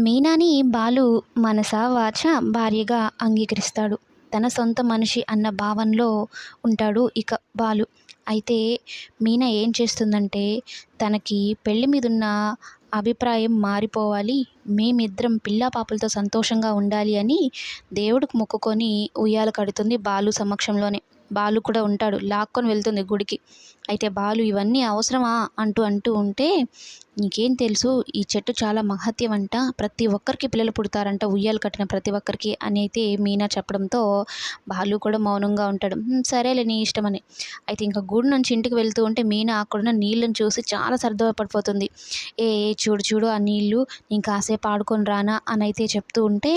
మీనాని బాలు మనస వాచ భార్యగా అంగీకరిస్తాడు. తన సొంత మనిషి అన్న భావనలో ఉంటాడు ఇక బాలు. అయితే మీనా ఏం చేస్తుందంటే తనకి పెళ్లి మీదున్న అభిప్రాయం మారిపోవాలి. మేమిద్దరం పిల్లా పాపలతో సంతోషంగా ఉండాలి అని దేవుడికి మొక్కుకొని ఉయ్యాల కడుతుంది బాలు సమక్షంలోనే. బాలు కూడా ఉంటాడు. లాక్కొని వెళ్తుంది గుడికి. అయితే బాలు ఇవన్నీ అవసరమా అంటూ ఉంటే, నీకేం తెలుసు ఈ చెట్టు చాలా మహత్యం అంట. ప్రతి ఒక్కరికి పిల్లలు పుడతారంట ఉయ్యాల కట్టిన ప్రతి ఒక్కరికి అని అయితే మీనా చెప్పడంతో బాలు కూడా మౌనంగా ఉంటాడు. సరేలే నీ ఇష్టం అని. అయితే ఇంకా గుడి నుంచి ఇంటికి వెళ్తూ ఉంటే మీనా అక్కడున్న నీళ్ళని చూసి చాలా సర్దుపడిపోతుంది. చూడు చూడు ఆ నీళ్ళు నేను కాసేపు ఆడుకొని రానా అని అయితే చెప్తూ ఉంటే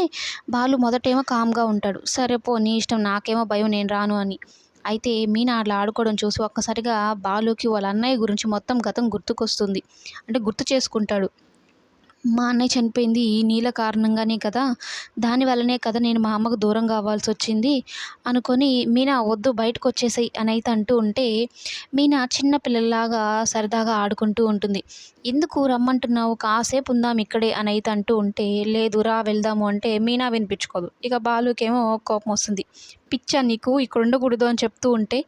బాలు మొదటేమో కామ్గా ఉంటాడు. సరే పో నీ ఇష్టం, నాకేమో భయం, నేను రాను అని. అయితే మీనా అట్లా ఆడుకోవడం చూసి ఒక్కసారిగా బాలుకి వాళ్ళ అన్నయ్య గురించి మొత్తం గతం గుర్తుకొస్తుంది. అంటే గుర్తు చేసుకుంటాడు. మా అన్నయ్య చనిపోయింది ఈ నీళ్ళ కారణంగానే కదా! దానివల్లనే కదా నేను మా అమ్మకు దూరం కావాల్సొచ్చింది అనుకోని మీనా వద్దు బయటకొచ్చేసేయి అనైతే అంటూ ఉంటే, మీనా చిన్న పిల్లల్లాగా సరదాగా ఆడుకుంటూ ఉంటుంది. ఎందుకు రమ్మంటున్నావు? కాసేపు ఉందాం ఇక్కడే అనైతే అంటూ ఉంటే, లేదు రా వెళ్దాము అంటే మీనా వినిపించుకోదు. ఇక బాలుకేమో కోపమొస్తుంది. పిచ్చా నీకు? ఇక్కడ ఉండకూడదు అని చెప్తూ ఉంటే,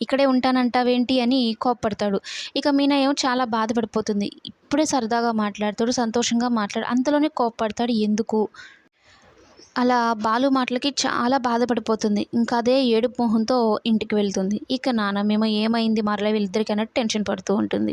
ఇక్కడే ఉంటానంటావేంటి అని కోప్పడతాడు. ఇక మీనా ఏమో చాలా బాధపడిపోతుంది. ఇప్పుడే సరదాగా మాట్లాడతాడు, సంతోషంగా అంతలోనే కోప్పడతాడు ఎందుకు? అలా బాలు మాటలకి చాలా బాధపడిపోతుంది. ఇంకా అదే ఏడుపు మొహంతో ఇంటికి వెళ్తుంది. ఇక నాన్నమేమో ఏమైంది మరలా వీళ్ళిద్దరికీ అన్నట్టు టెన్షన్ పడుతూ ఉంటుంది.